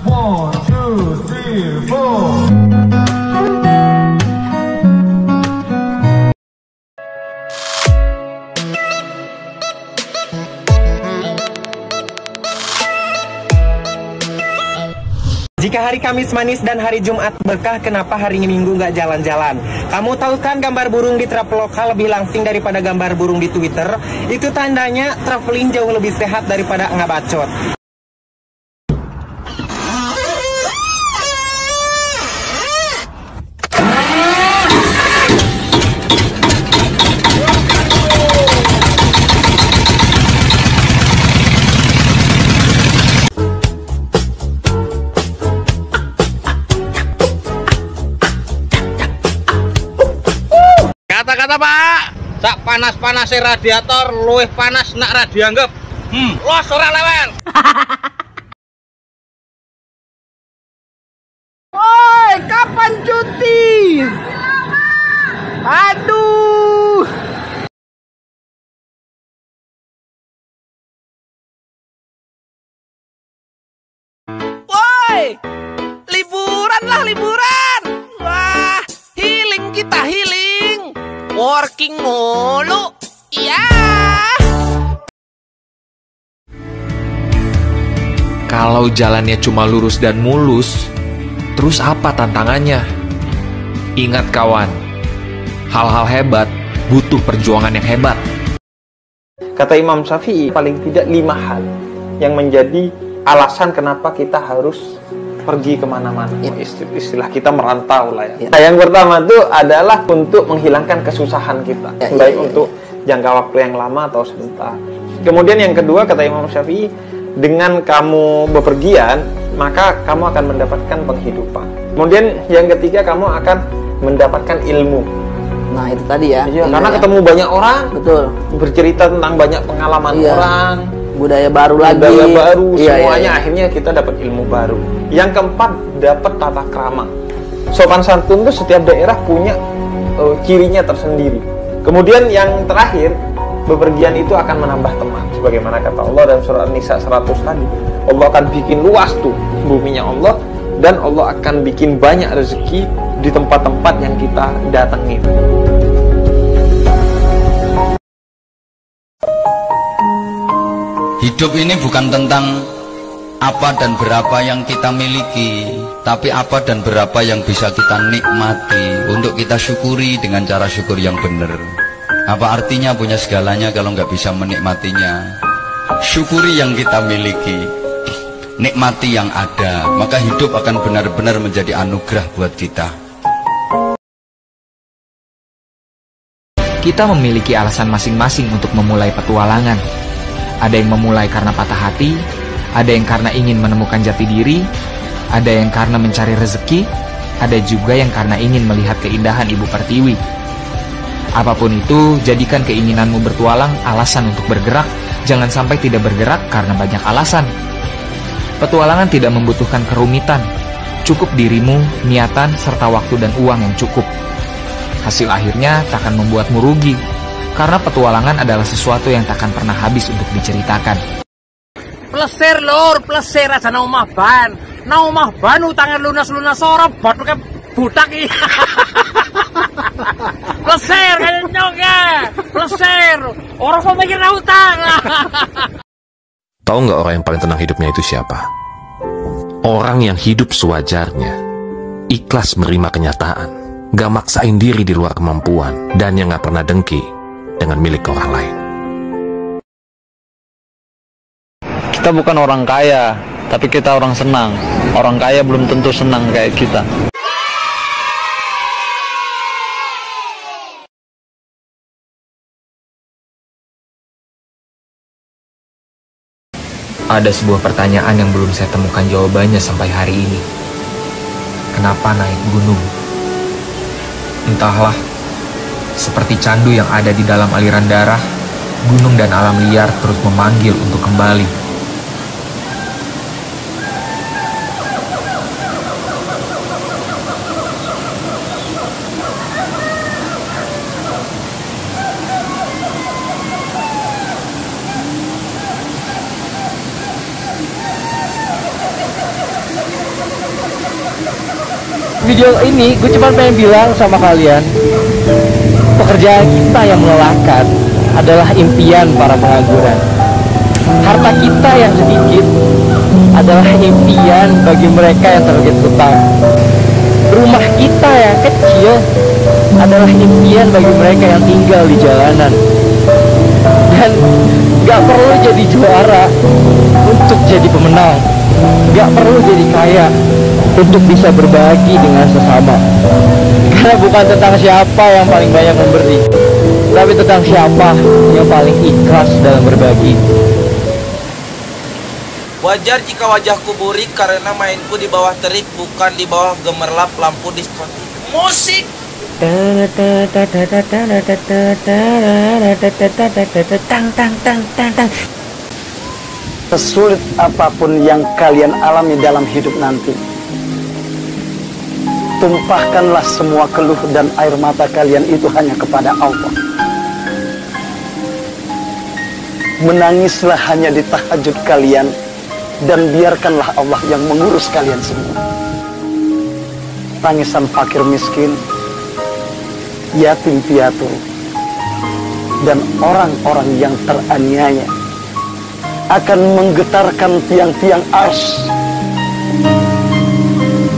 One, two, three, four. Jika hari Kamis manis dan hari Jumat berkah, kenapa hari Minggu nggak jalan-jalan? Kamu tahu kan gambar burung di Traveloka lebih langsing daripada gambar burung di Twitter? Itu tandanya traveling jauh lebih sehat daripada ngabacot. Kata-kata Pak, sak panas-panase radiator luwih panas nak dianggap. Los ora lewel. Woi, kapan cuti? Aduh. Woi, liburan lah liburan. Wah, healing kita healing. Working mulu, iya. Kalau jalannya cuma lurus dan mulus, terus apa tantangannya? Ingat kawan, hal-hal hebat butuh perjuangan yang hebat. Kata Imam Syafi'i, paling tidak 5 hal yang menjadi alasan kenapa kita harus pergi kemana-mana. Istilah kita merantau lah ya. Nah, yang pertama itu adalah untuk menghilangkan kesusahan kita, baik untuk jangka waktu yang lama atau sebentar. Kemudian yang kedua, kata Imam Syafi'i, dengan kamu bepergian, maka kamu akan mendapatkan penghidupan. Kemudian yang ketiga, kamu akan mendapatkan ilmu. Nah itu tadi ya. Iya, karena ketemu banyak orang, betul, bercerita tentang banyak pengalaman orang, budaya baru lagi, budaya baru, iya, semuanya iya. Akhirnya kita dapat ilmu baru. Yang keempat, dapat tata krama. Sopan santun itu setiap daerah punya cirinya tersendiri. Kemudian yang terakhir, bepergian itu akan menambah teman. Sebagaimana kata Allah dalam surah An-Nisa 100 tadi, Allah akan bikin luas tuh buminya Allah, dan Allah akan bikin banyak rezeki di tempat-tempat yang kita datangi. Hidup ini bukan tentang apa dan berapa yang kita miliki, tapi apa dan berapa yang bisa kita nikmati untuk kita syukuri dengan cara syukur yang benar. Apa artinya punya segalanya kalau nggak bisa menikmatinya? Syukuri yang kita miliki, nikmati yang ada, maka hidup akan benar-benar menjadi anugerah buat kita. Kita memiliki alasan masing-masing untuk memulai petualangan. Ada yang memulai karena patah hati, ada yang karena ingin menemukan jati diri, ada yang karena mencari rezeki, ada juga yang karena ingin melihat keindahan Ibu Pertiwi. Apapun itu, jadikan keinginanmu bertualang alasan untuk bergerak, jangan sampai tidak bergerak karena banyak alasan. Petualangan tidak membutuhkan kerumitan, cukup dirimu, niatan, serta waktu dan uang yang cukup. Hasil akhirnya takkan membuatmu rugi, karena petualangan adalah sesuatu yang takkan pernah habis untuk diceritakan. Plesir lor, plesir aja na omah ban utangan lunas-lunas ora bot ke budak iki. Plesir kaya nyoga, plesir. Ora usah mikir utang. Tahu nggak orang yang paling tenang hidupnya itu siapa? Orang yang hidup sewajarnya, ikhlas menerima kenyataan, gak maksain diri di luar kemampuan, dan yang gak pernah dengki dengan milik orang lain. Kita bukan orang kaya, tapi kita orang senang. Orang kaya belum tentu senang kayak kita. Ada sebuah pertanyaan yang belum saya temukan jawabannya sampai hari ini. Kenapa naik gunung? Entahlah, seperti candu yang ada di dalam aliran darah, gunung dan alam liar terus memanggil untuk kembali. video ini gue cuma pengen bilang sama kalian, pekerjaan kita yang melelahkan adalah impian para pengangguran. Harta kita yang sedikit adalah impian bagi mereka yang terlilit hutang. Rumah kita yang kecil adalah impian bagi mereka yang tinggal di jalanan. Dan gak perlu jadi juara untuk jadi pemenang, gak perlu jadi kaya untuk bisa berbagi dengan sesama. Karena bukan tentang siapa yang paling banyak memberi, tapi tentang siapa yang paling ikhlas dalam berbagi. Wajar jika wajahku burik karena mainku di bawah terik, bukan di bawah gemerlap lampu diskotik. Musik. Sesulit apapun yang kalian alami dalam hidup nanti, tumpahkanlah semua keluh dan air mata kalian itu hanya kepada Allah. Menangislah hanya di tahajud kalian, dan biarkanlah Allah yang mengurus kalian semua. Tangisan fakir miskin, yatim piatu, dan orang-orang yang teraniaya akan menggetarkan tiang-tiang ars.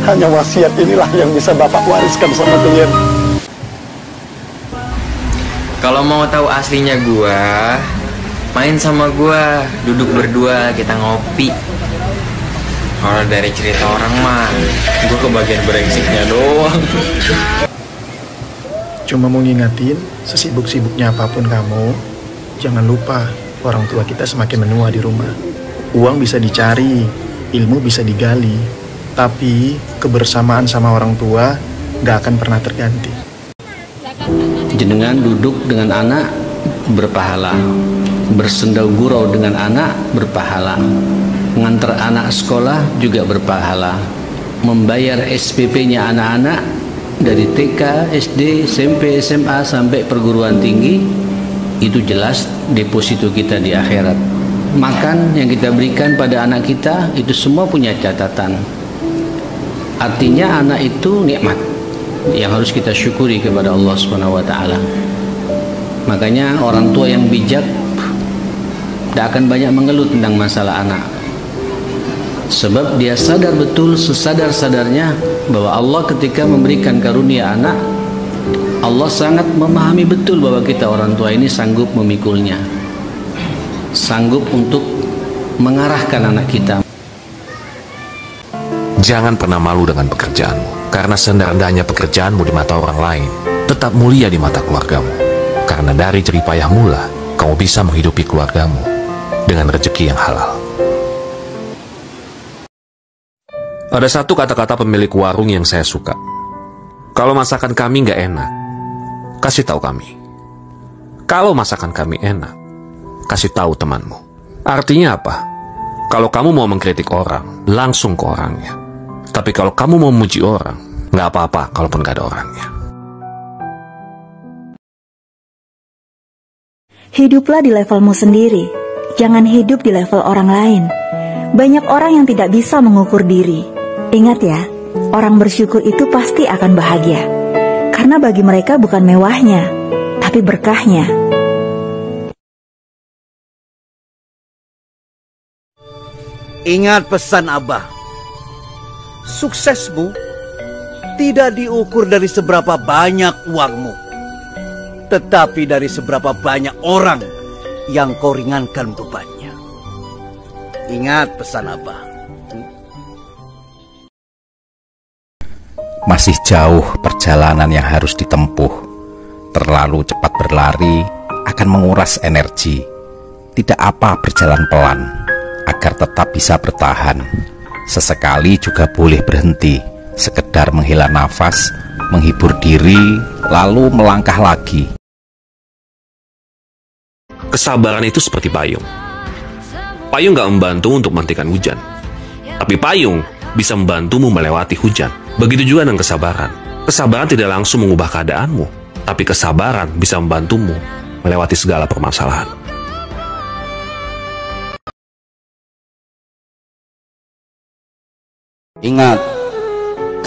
Hanya wasiat inilah yang bisa Bapak wariskan sama kalian. Kalau mau tahu aslinya gua, main sama gua, duduk berdua, kita ngopi. Kalau dari cerita orang mah, gua kebagian brengseknya doang. Cuma mau ngingetin, sesibuk-sibuknya apapun kamu, jangan lupa orang tua kita semakin menua di rumah. Uang bisa dicari, ilmu bisa digali, tapi kebersamaan sama orang tua gak akan pernah terganti. Jenengan duduk dengan anak berpahala, bersendau gurau dengan anak berpahala, mengantar anak sekolah juga berpahala, membayar SPP-nya anak-anak dari TK, SD, SMP, SMA sampai perguruan tinggi, itu jelas deposito kita di akhirat. Makan yang kita berikan pada anak kita itu semua punya catatan. Artinya anak itu nikmat yang harus kita syukuri kepada Allah Subhanahu wa taala. Makanya orang tua yang bijak tidak akan banyak mengeluh tentang masalah anak. Sebab dia sadar betul sesadar-sadarnya bahwa Allah ketika memberikan karunia anak, Allah sangat memahami betul bahwa kita orang tua ini sanggup memikulnya, sanggup untuk mengarahkan anak kita. Jangan pernah malu dengan pekerjaanmu, karena serendah-rendahnya pekerjaanmu di mata orang lain, tetap mulia di mata keluargamu. Karena dari jerih payah mula, kamu bisa menghidupi keluargamu dengan rezeki yang halal. Ada satu kata-kata pemilik warung yang saya suka. Kalau masakan kami nggak enak, kasih tahu kami. Kalau masakan kami enak, kasih tahu temanmu. Artinya apa? Kalau kamu mau mengkritik orang, langsung ke orangnya. Tapi kalau kamu mau memuji orang, nggak apa-apa kalaupun nggak ada orangnya. Hiduplah di levelmu sendiri. Jangan hidup di level orang lain. Banyak orang yang tidak bisa mengukur diri. Ingat ya, orang bersyukur itu pasti akan bahagia. Karena bagi mereka bukan mewahnya, tapi berkahnya. Ingat pesan Abah. Suksesmu tidak diukur dari seberapa banyak uangmu, tetapi dari seberapa banyak orang yang kau ringankan bebannya. Ingat pesan Abah. Masih jauh perjalanan yang harus ditempuh. Terlalu cepat berlari akan menguras energi. Tidak apa berjalan pelan, agar tetap bisa bertahan. Sesekali juga boleh berhenti, sekedar menghela nafas, menghibur diri, lalu melangkah lagi. Kesabaran itu seperti payung. Payung gak membantu untuk menghentikan hujan, tapi payung bisa membantumu melewati hujan. Begitu juga dengan kesabaran. Kesabaran tidak langsung mengubah keadaanmu, tapi kesabaran bisa membantumu melewati segala permasalahan. Ingat,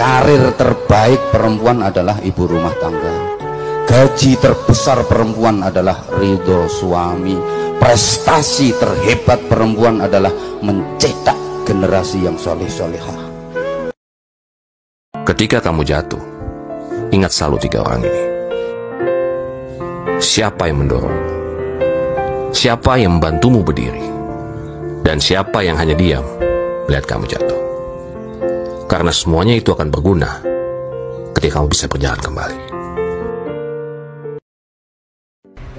Karir terbaik perempuan adalah ibu rumah tangga. Gaji terbesar perempuan adalah ridho suami. Prestasi terhebat perempuan adalah mencetak generasi yang soleh-solehah. Ketika kamu jatuh, ingat selalu 3 orang ini. Siapa yang mendorong? Siapa yang membantumu berdiri? Dan siapa yang hanya diam melihat kamu jatuh? Karena semuanya itu akan berguna ketika kamu bisa berjalan kembali.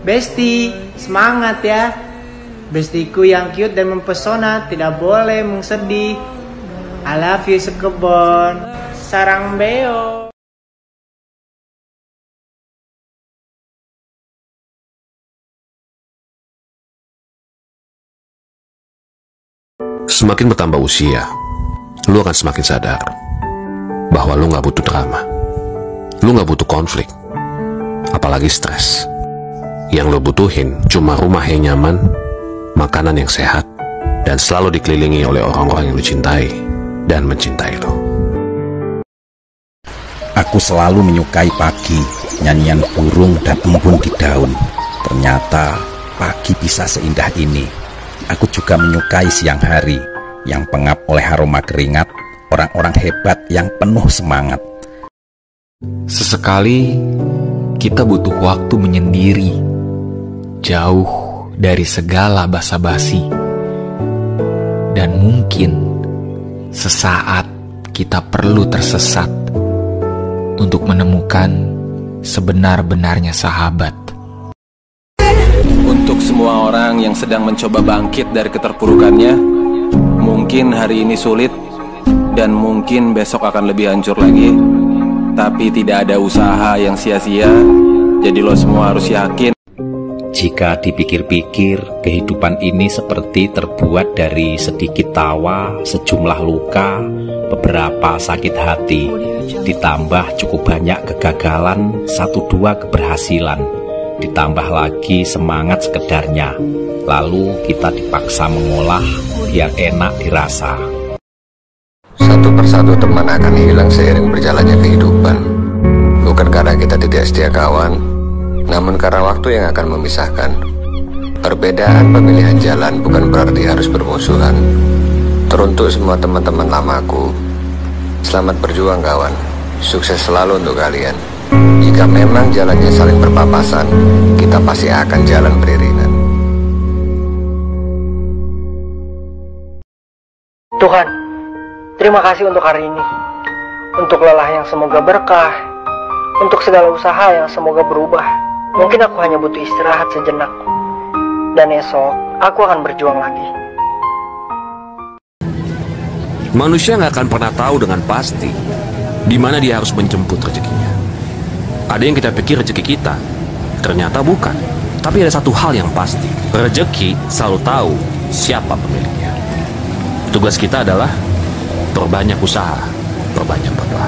Besti, semangat ya. Bestiku yang cute dan mempesona, tidak boleh sedih. I love you sekebon. Sarang beo. Semakin bertambah usia, lu akan semakin sadar bahwa lu gak butuh drama. Lu gak butuh konflik, apalagi stres. Yang lo butuhin cuma rumah yang nyaman, makanan yang sehat, dan selalu dikelilingi oleh orang-orang yang lo cintai dan mencintai lo. Aku selalu menyukai pagi, nyanyian burung dan embun di daun. Ternyata pagi bisa seindah ini. Aku juga menyukai siang hari, yang pengap oleh aroma keringat, orang-orang hebat yang penuh semangat. Sesekali kita butuh waktu menyendiri, jauh dari segala basa-basi. Dan mungkin sesaat kita perlu tersesat untuk menemukan sebenar-benarnya sahabat. Untuk semua orang yang sedang mencoba bangkit dari keterpurukannya, mungkin hari ini sulit dan mungkin besok akan lebih hancur lagi. Tapi tidak ada usaha yang sia-sia, jadi lo semua harus yakin. Jika dipikir-pikir, kehidupan ini seperti terbuat dari sedikit tawa, sejumlah luka, beberapa sakit hati, ditambah cukup banyak kegagalan, 1-2 keberhasilan, ditambah lagi semangat sekedarnya, lalu kita dipaksa mengolah biar enak dirasa. Satu persatu teman akan hilang seiring berjalannya kehidupan. Bukan karena kita tidak setia kawan, namun karena waktu yang akan memisahkan. Perbedaan pemilihan jalan bukan berarti harus bermusuhan. Teruntuk semua teman-teman lamaku, selamat berjuang kawan. Sukses selalu untuk kalian. Jika memang jalannya saling berpapasan, kita pasti akan jalan beriringan. Tuhan, terima kasih untuk hari ini, untuk lelah yang semoga berkah, untuk segala usaha yang semoga berubah. Mungkin aku hanya butuh istirahat sejenak, dan esok aku akan berjuang lagi. Manusia nggak akan pernah tahu dengan pasti di mana dia harus menjemput rezekinya. Ada yang kita pikir rezeki kita, ternyata bukan. Tapi ada satu hal yang pasti, rezeki selalu tahu siapa pemiliknya. Tugas kita adalah perbanyak usaha, perbanyak berdoa.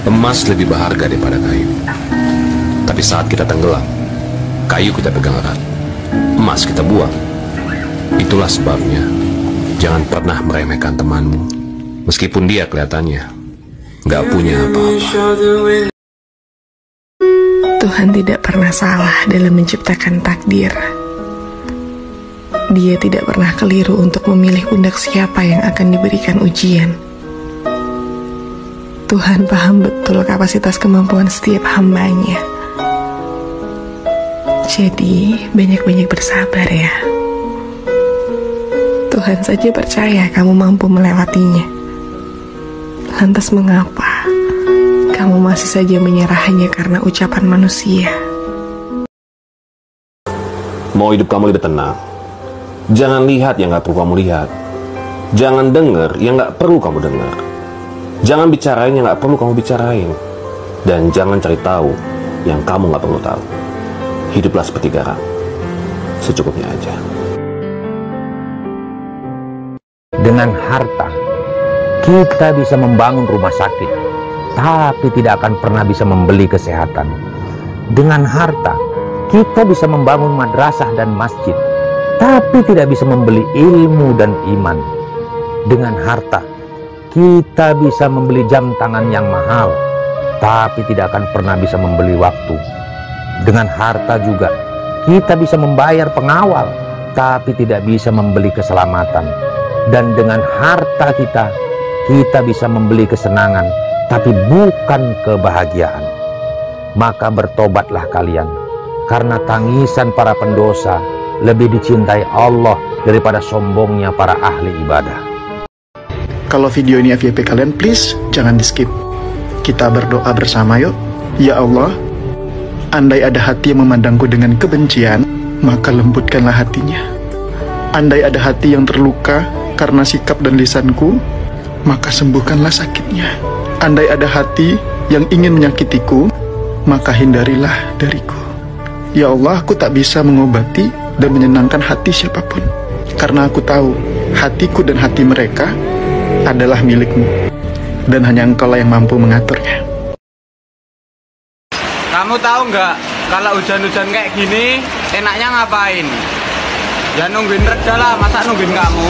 Emas lebih berharga daripada kayu. Tapi saat kita tenggelam, kayu kita pegang erat, emas kita buang. Itulah sebabnya, jangan pernah meremehkan temanmu, meskipun dia kelihatannya nggak punya apa-apa. Tuhan tidak pernah salah dalam menciptakan takdir. Dia tidak pernah keliru untuk memilih pundak siapa yang akan diberikan ujian. Tuhan paham betul kapasitas kemampuan setiap hambanya. Jadi, banyak-banyak bersabar ya. Tuhan saja percaya kamu mampu melewatinya. Lantas mengapa kamu masih saja menyerah hanya karena ucapan manusia? Mau hidup kamu lebih tenang, jangan lihat yang gak perlu kamu lihat. Jangan dengar yang gak perlu kamu dengar. Jangan bicarain yang gak perlu kamu bicarain. Dan jangan cari tahu yang kamu gak perlu tahu. Hiduplah seperti garam, secukupnya aja. Dengan harta, kita bisa membangun rumah sakit, tapi tidak akan pernah bisa membeli kesehatan. Dengan harta, kita bisa membangun madrasah dan masjid, tapi tidak bisa membeli ilmu dan iman. Dengan harta, kita bisa membeli jam tangan yang mahal, tapi tidak akan pernah bisa membeli waktu. Dengan harta juga, kita bisa membayar pengawal, tapi tidak bisa membeli keselamatan. Dan dengan harta kita bisa membeli kesenangan, tapi bukan kebahagiaan. Maka bertobatlah kalian, karena tangisan para pendosa lebih dicintai Allah daripada sombongnya para ahli ibadah. Kalau video ini FYP kalian, please jangan di skip. Kita berdoa bersama yuk. Ya Allah, andai ada hati yang memandangku dengan kebencian, maka lembutkanlah hatinya. Andai ada hati yang terluka karena sikap dan lisanku, maka sembuhkanlah sakitnya. Andai ada hati yang ingin menyakitiku, maka hindarilah dariku. Ya Allah, aku tak bisa mengobati dan menyenangkan hati siapapun, karena aku tahu hatiku dan hati mereka adalah milikmu, dan hanya engkau lah yang mampu mengaturnya. Kamu tahu nggak, kalau hujan-hujan kayak gini, enaknya ngapain? Ya nungguin reda lah, masa nungguin kamu?